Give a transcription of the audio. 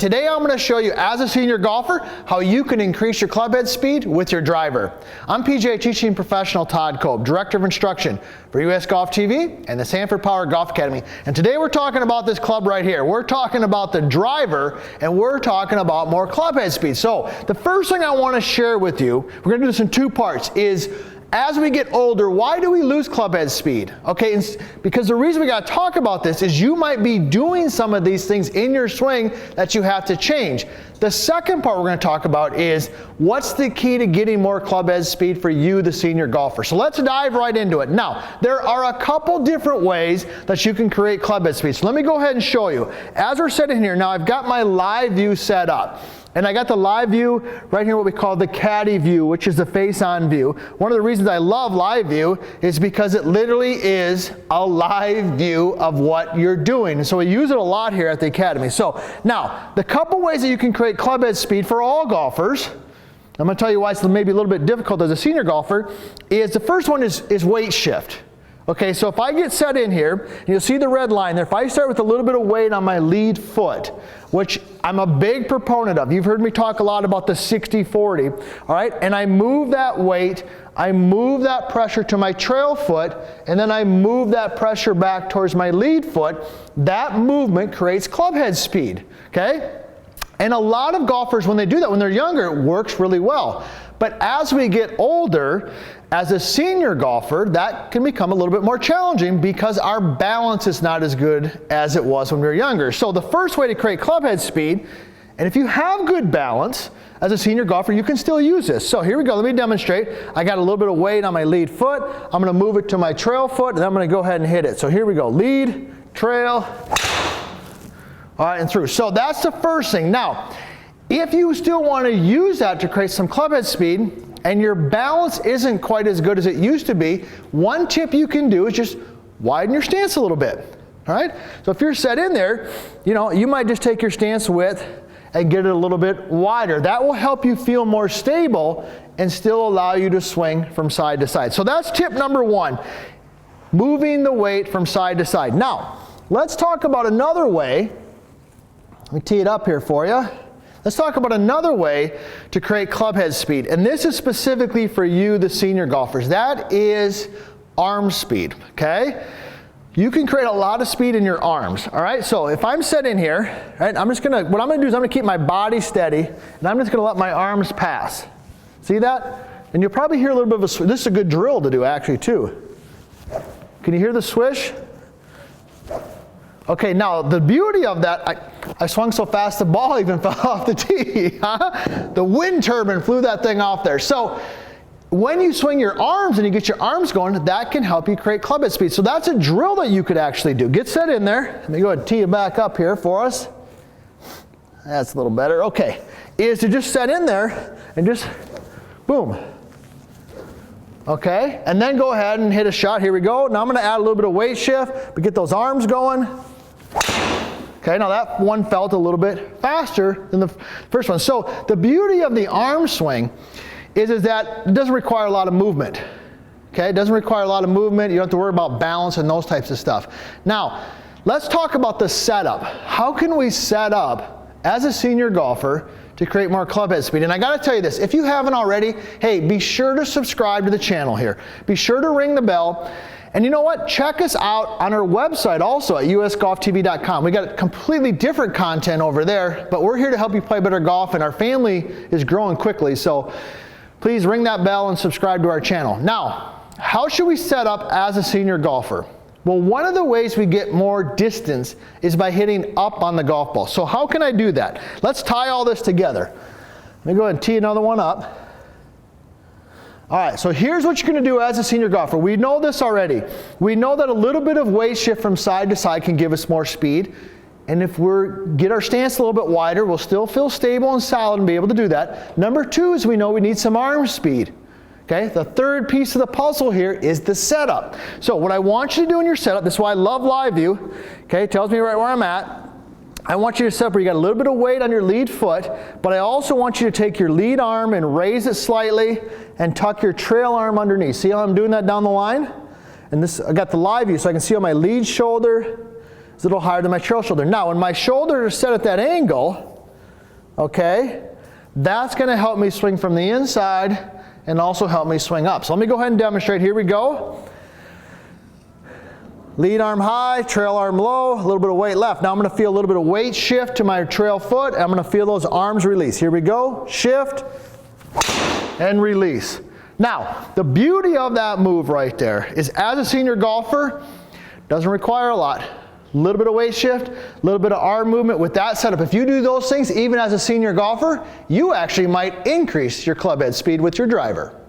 Today I'm going to show you, as a senior golfer, how you can increase your clubhead speed with your driver. I'm PGA teaching professional Todd Kolb, Director of Instruction for US Golf TV and the Sanford Power Golf Academy. And today we're talking about this club right here. We're talking about the driver, and we're talking about more clubhead speed. So the first thing I want to share with you, we're going to do this in two parts, is as we get older, why do we lose clubhead speed? Okay, because the reason we got to talk about this is you might be doing some of these things in your swing that you have to change. The second part we're going to talk about is what's the key to getting more clubhead speed for you, the senior golfer. So let's dive right into it. Now, there are a couple different ways that you can create clubhead speed. So let me go ahead and show you. As we're sitting here, now I've got my live view set up. And I got the live view right here, what we call the caddy view, which is the face-on view. One of the reasons I love live view is because it literally is a live view of what you're doing. And so we use it a lot here at the Academy. So now, the couple ways that you can create clubhead speed for all golfers, I'm going to tell you why it's maybe a little bit difficult as a senior golfer, is the first one is weight shift. Okay, so if I get set in here, you'll see the red line there. If I start with a little bit of weight on my lead foot, which I'm a big proponent of. You've heard me talk a lot about the 60-40, all right? And I move that weight, I move that pressure to my trail foot, and then I move that pressure back towards my lead foot. That movement creates clubhead speed, okay? And a lot of golfers, when they do that, when they're younger, it works really well. But as we get older, as a senior golfer, that can become a little bit more challenging because our balance is not as good as it was when we were younger. So the first way to create clubhead speed, and if you have good balance as a senior golfer, you can still use this. So here we go, let me demonstrate. I got a little bit of weight on my lead foot. I'm going to move it to my trail foot, and then I'm going to go ahead and hit it. So here we go, lead, trail, all right, and through. So that's the first thing. Now, if you still want to use that to create some clubhead speed, and your balance isn't quite as good as it used to be, one tip you can do is just widen your stance a little bit, all right? So if you're set in there, you might just take your stance width and get it a little bit wider. That will help you feel more stable and still allow you to swing from side to side. So that's tip number one, moving the weight from side to side. Now, let's talk about another way. Let me tee it up here for you. Let's talk about another way to create clubhead speed. And this is specifically for you, the senior golfers. That is arm speed, okay? You can create a lot of speed in your arms, all right? So if I'm set in here, right, what I'm gonna do is I'm gonna keep my body steady, and I'm just gonna let my arms pass. See that? And you'll probably hear a little bit of a swish. This is a good drill to do, actually, too. Can you hear the swish? Okay, now the beauty of that, I swung so fast the ball even fell off the tee. The wind turbine flew that thing off there. So when you swing your arms and you get your arms going, that can help you create clubhead speed. So that's a drill that you could actually do. Get set in there. Let me go ahead and tee it back up here for us. That's a little better. Okay, is to just set in there and just boom. Okay, and then go ahead and hit a shot. Here we go. Now I'm going to add a little bit of weight shift, but get those arms going. Okay, now that one felt a little bit faster than the first one. So the beauty of the arm swing is that it doesn't require a lot of movement. Okay, it doesn't require a lot of movement. You don't have to worry about balance and those types of stuff. Now, let's talk about the setup. How can we set up as a senior golfer to create more clubhead speed? And I got to tell you this, if you haven't already, hey, be sure to subscribe to the channel here. Be sure to ring the bell. And you know what? Check us out on our website also at usgolftv.com. We got completely different content over there, but we're here to help you play better golf, and our family is growing quickly. So please ring that bell and subscribe to our channel. Now, how should we set up as a senior golfer? Well, one of the ways we get more distance is by hitting up on the golf ball. So how can I do that? Let's tie all this together. Let me go ahead and tee another one up. All right, so here's what you're going to do as a senior golfer. We know this already. We know that a little bit of weight shift from side to side can give us more speed. And if we get our stance a little bit wider, we'll still feel stable and solid and be able to do that. Number two is we know we need some arm speed. Okay, the third piece of the puzzle here is the setup. So what I want you to do in your setup, this is why I love live view, okay, it tells me right where I'm at. I want you to set up where you got a little bit of weight on your lead foot, but I also want you to take your lead arm and raise it slightly and tuck your trail arm underneath. See how I'm doing that down the line? And this, I got the live view so I can see how my lead shoulder is a little higher than my trail shoulder. Now when my shoulders are set at that angle, Okay? That's going to help me swing from the inside and also help me swing up. So let me go ahead and demonstrate. Here we go. Lead arm high, trail arm low, a little bit of weight left. Now I'm going to feel a little bit of weight shift to my trail foot. I'm going to feel those arms release. Here we go. Shift and release. Now, the beauty of that move right there is, as a senior golfer, doesn't require a lot. A little bit of weight shift, a little bit of arm movement with that setup. If you do those things, even as a senior golfer, you actually might increase your club head speed with your driver.